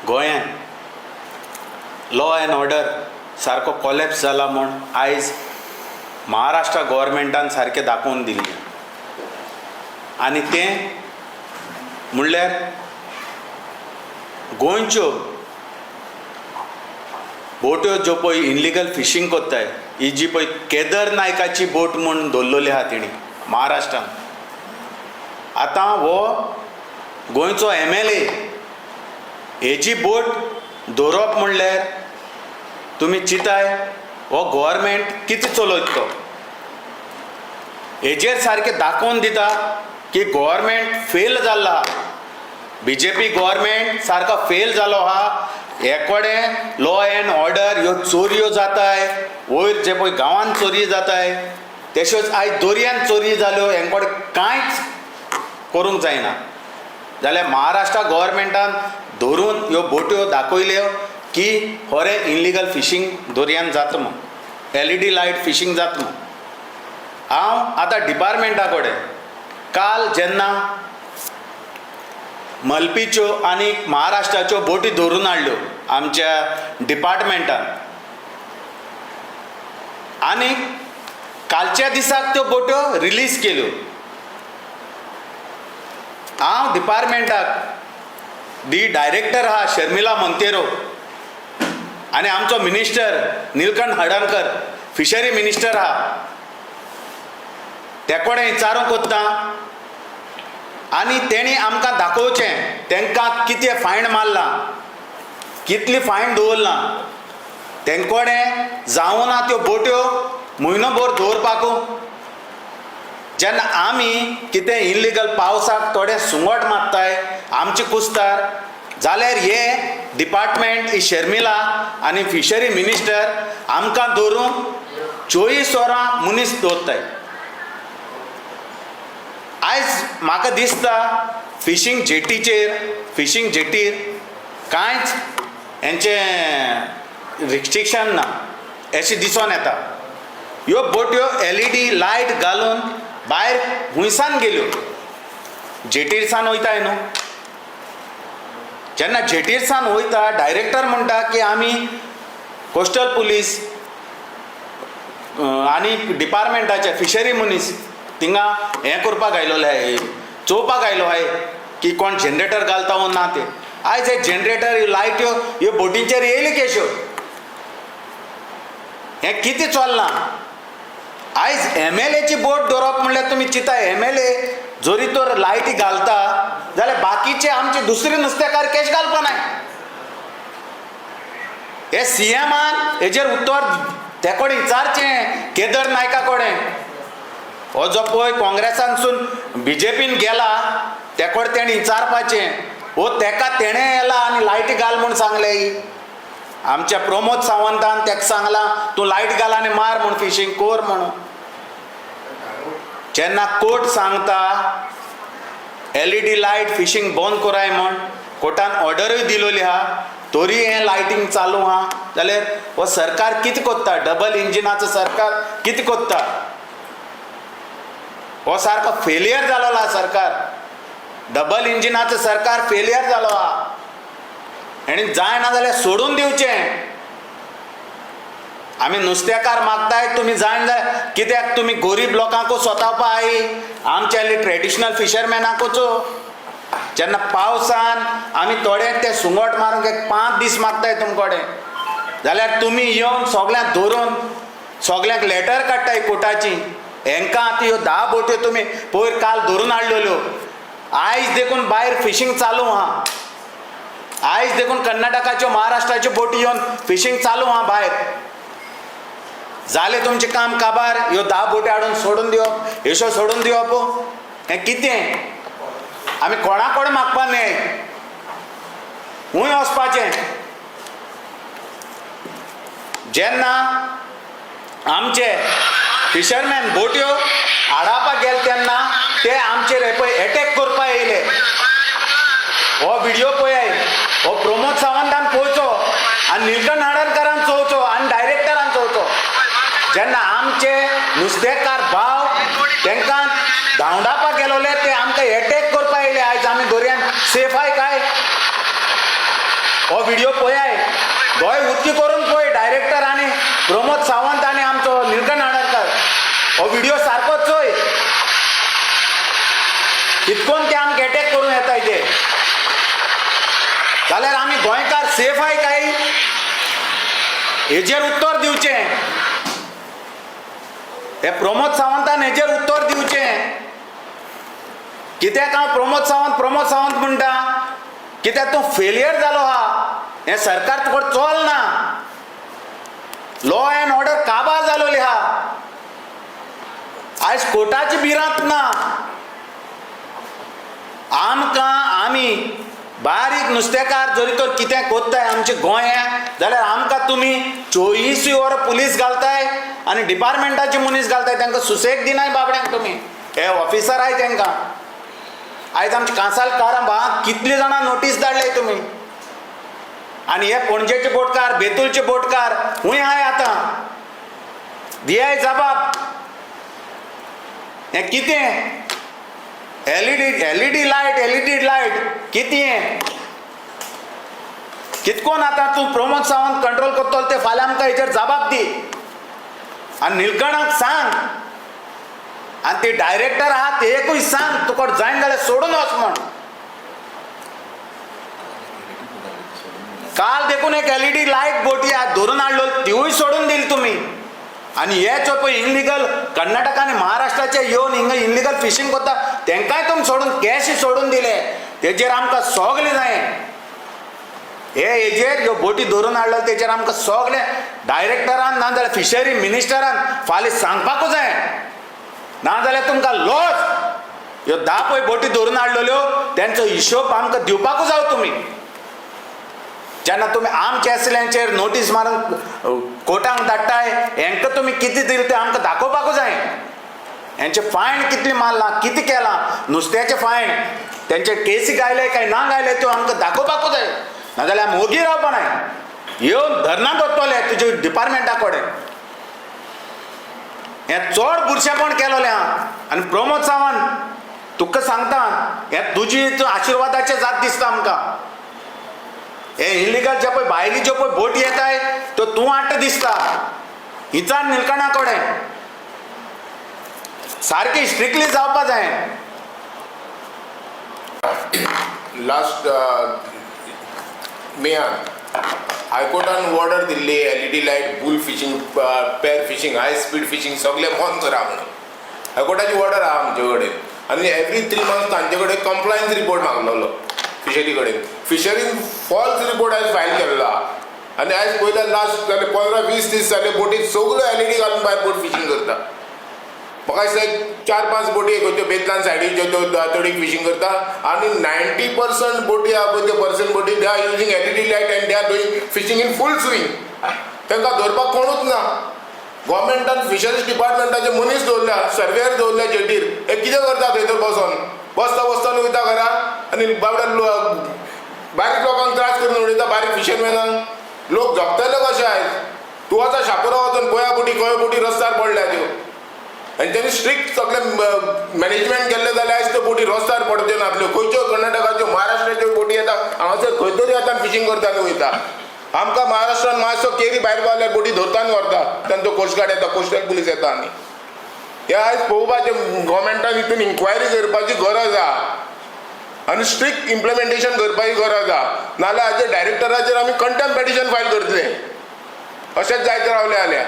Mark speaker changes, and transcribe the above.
Speaker 1: गोंयांत law and order सारको collapse जाला म्हूण आयज महाराष्ट्र गव्हर्मेंटान सारकें दाखोवन दिल्लें. आनी तें म्हणल्यार गोंयच्यो बोट्यो ज्यो पळय इनलिगल फिशींग कोत्ताय, ही जी पळय केदर नायकाची बोट म्हूण दवरलेली आहा तेणी महाराष्ट्रान. आतां हो गोंयचो MLA हेजी बोट दवरप म्हणल्यार तुमी चिंताय हो गव्हर्मेंट कितें चलयता तो. हेजेर सारकें दाखोवन दिता की गव्हर्मेंट फेल जाल्लो आहा. BJP गव्हर्मेंट सारको फेल जालो आहा. एकोडे लॉ अँड ऑर्डर ह्यो चोरयो जाताय, वयर जे पळय गांवांत चोरी जाताय, तश्योच आयज दर्यांत चोरी जाल्यो, हेंकोडे कांयच करूंक जायना. जाल्यार महाराष्ट्र गव्हर्मेंटान धरून ह्यो बोट्यो दाखयल्यो की खरें इनलिगल फिशींग दर्यांत जाता म्हूण, LED लायट फिशींग जाता म्हूण. हांव आतां डिपार्टमेंटा कडेन काल जेन्ना मलपीच्यो आनी महाराष्ट्राच्यो बोटी धरून हाडल्यो आमच्या डिपार्टमेंटान, आनी कालच्या दिसाक त्यो बोट्यो रिलीज केल्यो. हांव डिपार्टमेंटाक डायरेक्टर आहा शर्मिला मोंतेरो आनी आमचो मिनिस्टर निलकंठ हडर्णकर, फिशरी मिनिस्टर आहा, ते कडेन विचारूंक कोत्ता. आनी तेणी आमकां दाखोवचें तांकां कितें फायन मारला, कितली फायन दवरला. तेंकोडे जावना त्यो बोट्यो म्हयनोभर दवरपाकू. जेन्ना आमी कितें इनलिगल पावसाक थोडे सुंगट मारताय आमचे कुस्तार, जाल्यार हे डिपार्टमेंट ही शर्मिला आनी फिशरी मिनिस्टर आमकां धरून 24 वरां मनीस दवरताय. आयज म्हाका दिसता फिशींग जेटीर कांयच हेंचें रिस्ट्रिक्शन ना अशें दिसून येता. ह्यो बोट्यो LED लायट घालून भायर हुंयसान गेल्यो. जेटीरसान वयताय न्हू, जेन्ना जेटीरसान वयता डायरेक्टर म्हणटा की आमी कोस्टल पुलीस आनी डिपार्टमेंटाचे फिशरी मनीस थिंगा हें करपाक आयलोले आहाय, चोवपाक आयलो आहाय की कोण जनरेटर घालता वो ना ते. आयज हे जनरेटर लायट्यो ह्यो बोटींचेर येयल्यो केश्यो. हें कितें चलना. आयज MLAची बोट दवरप म्हणल्यार तुमी चिंताय, MLA जोरी तर लायटी घालता जाल्यार बाकीचे आमचे दुसरे नुस्तेकार केश घालपा नाय. हे CMान हेजेर उत्तर ते कडेन विचारचें केदर नायका कडेन. हो जो पळय काँग्रेसानसून BJPन गेला ते कडेन तेणी विचारपाचें. हो तेका तेणें येला आनी लायटी घाल म्हूण सांगलें. आमच्या प्रमोद सावंतान तेका सांगलां तूं लायट घाल आनी मार म्हूण फिशींग कोर म्हणून. जेन्ना कोर्ट सांगता LED लायट फिशींग बंद कोराय म्हूण, कोर्टान ऑर्डरूय दिलोली आहा, तरी हें लायटींग चालू आहा, जाल्यार हो सरकार कितें कोत्ता. डबल इंजिनाचो सरकार कितें कोत्ता. हो सारको फेलियर जालो आहा सरकार. डबल इंजिनाचो सरकार फेलियर जालो आहा. आनी जायना जाल्यार सोडून दिवचें. आमी नुस्तेकार मागताय तुमी जायना जाल्यार कित्याक तुमी गरीब लोकांकू सोतावपा आई, आमच्या ट्रेडिशनल फिशरमॅनाकूच. जेन्ना पावसान आमी थोडे ते सुंगट मारूंक 5 दीस मागताय तुमकोडे, जाल्यार तुमी येवन सगळ्यांक धरून सगळ्यांक लेटर काडटाय कोर्टाची. हेंकां आतां ह्यो 10 बोट्यो तुमी पयर काल धरून हाडलेल्यो. आयज देखून भायर फिशींग चालू आहा. आयज देखून कर्नाटकाच्यो महाराष्ट्राच्यो बोटी येवन फिशींग चालू आहा भायर. जालें तुमचें काम काबार. ह्यो 10 बोटी हाडून सोडून दिवप, हेशो सोडून दिवप. हें कितें. आमी कोणा कडेन मागपा न्हय, खूंय वचपाचें. जेन्ना आमचे फिशरमॅन बोट्यो हाडपाक गेले तेन्ना ते आमचेर पळय एटॅक करपाक येयले. हो व्हिडिओ पळय, हो प्रमोद सावंतान पळोवचो आनी निलकंठ हडर्णकरान चोवचो आनी डायरेक्टरान चोवचो. जेन्ना आमचे नुस्तेकार भाव तांकां धांवडावपाक गेलोले ते आमकां एटॅक करपाक येयले. आयज आमी दर्यान सेफ आहाय काय. हो व्हिडिओ पळय दोय उदकी करून पळय डायरेक्टर आनी प्रमोद सावंत आनी आमचो निलकंठ नार्वेकर हो व्हिडिओ सारको चोय कितकोन ते आमकां अटॅक करून येताय ते जाल्यार आमी गोंयकार सेफ आहाय काय हेजेर उत्तर दिवचें हे प्रमोद सावंतान हेजेर उत्तर दिवचें कित्याक हांव प्रमोद सावंत म्हणटा कित्याक तूं फेलियर जालो आहा हें सरकार तुका चलना लॉ एंड ऑर्डर काबार जालोली आहा आयज कोर्टाची भिरांत ना आमी बारीक नुस्तेकार जरी तर कितें कोत्ताय आमचे गोंया जाल्यार आमकां तुमी 24 वरां पुलीस घालताय आनी डिपार्टमेंटाचे मनीस घालताय तांकां सुसेग दिनाय बाबड्यांक तुमी हे ऑफिसर आहाय तांकां आयज आमचे कांसाळकारां कितले जाणां नोटीस धाडले तुमी आनी हे पणजेचे बोटकार बेतूलचे बोटकार खूंय आहाय आतां दियाय जबाब हें कितें एलईडी लायट कितें कितकोन आतां तूं प्रमोद सावंत कंट्रोल करतलो ते फाल्यां आमकां हेचेर जबाब दी आनी निलकंठाक सांग आनी ते डायरेक्टर आहा तेकूय सांग तुका जायना जाल्यार सोडून वच म्हण काल देखून एक एलईडी लायट बोटी धरून हाडलो तिवूय सोडून दिली तुमी आनी हे पळय इनलिगल कर्नाटका आनी महाराष्ट्राचे येवन हिंगा इनलिगल फिशींग करता तांकांय तुमी सोडून कॅश सोडून दिले तेजेर आमकां सोगलें जायें हेजेर ह्यो बोटी धरून हाडलो तेजेर आमकां सोगलें डायरेक्टरान नाजाल्यार फिशरी मिनिस्टरान फाल्यां सांगपाकूच जाय नाजाल्यार तुमकां लॉस ह्यो 10 पळय बोटी धरून हाडलेल्यो तेंचो हिशोब आमकां दिवपाकूच जाय तुमी जेन्ना तुमी आर्म कॅसल्यांचेर नोटीस मारून कोर्टाक धाडटाय हेंकां तुमी कितें दिलें तें आमकां दाखोवपाकूच जाय हेंचे फायन कितले मारला कितें केलां नुस्त्याचे फायन तेंचे केसी गायले काय ना गायले त्यो आमकां दाखोवपाकूच जाय नाजाल्यार आमी ओगी रावपा नाय येवन धरना दवरतले तुजे डिपार्टमेंटा कडेन हें चड बुरशेपण केलोलें आहा आनी प्रमोद सावंत तुका सांगता हें तुजी आशिर्वादाचें जात दिसता आमकां हे इलिगल जे पळय भायली ज्यो पळय बोटी येताय त्यो तूं हाडटा दिसता हिचार निलकंठा कडेन सारकी स्ट्रिक्टली जावपा जाय
Speaker 2: लास्ट मेयान हायकोर्टान ऑर्डर दिल्ली LED light bull fishing pair fishing high speed fishing सगळे बंद करा म्हणून हायकोर्टाची ऑर्डर आहा आमचे कडेन आनी एवरी 3 मंथ्स तांचे कडेन कंप्लायन्स रिपोर्ट मागलेलो फिशरी कडेन फिशरीन फॉल्स रिपोर्ट आयज फायल केल्लो आहा आनी आयज पयल्या लास्ट जाले 15-20 दीस जाले बोटीत सगळ्यो एलईडी घालून भायर बोट फिशींग करता म्हाका दिसता 4-5 बोटी खंयच्यो बेतलान सायडीच्यो त्यो तडीक फिशींग करता आनी 90% बोटी आहा पळय त्यो पर्सन बोटी they are using LED light and they are doing fishing in full swing तांकां धरपाक कोणूच ना गव्हर्मेंटान फिशरीज डिपार्टमेंटाचे मनीस दवरल्या सर्वेयर दवरल्या जेटीर हे कितें करता थंय तर बसता वयता घरा आनी बाबड्या बारीक लोकांक त्रास करून उडयता बारीक फिशरमॅनांक लोक जगतले कशे आयज तूं आतां शापोरा वचून गोंया बोटी खंय बोटी रस्त्यार पडल्या त्यो आनी तेणी स्ट्रिक्ट सगळे मॅनेजमेंट केल्ले जाल्यार आयज त्यो बोटी रस्त्यार पडच्यो नासल्यो खंयच्यो कर्नाटकाच्यो महाराष्ट्राच्यो बोटी येता हांगासर खंय तरी येता फिशींग करता आनी वयता आमकां महाराष्ट्रान मातसो केरी भायर पावल्यार बोटी धरता आनी व्हरता तांचो कोस्ट गार्ड येता कोस्टल पुलीस येता आनी हे आयज पळोवपाचें गव्हर्मेंटान हितून इन्क्वायरी करपाची गरज आहा आनी स्ट्रिक्ट इम्प्लिमेंटेशन करपाची गरज आहा नाल्यार हाजे डायरेक्टराचेर आमी कंटेम्प्ट पिटिशन फायल करतले अशेंच जायत रावले जाल्यार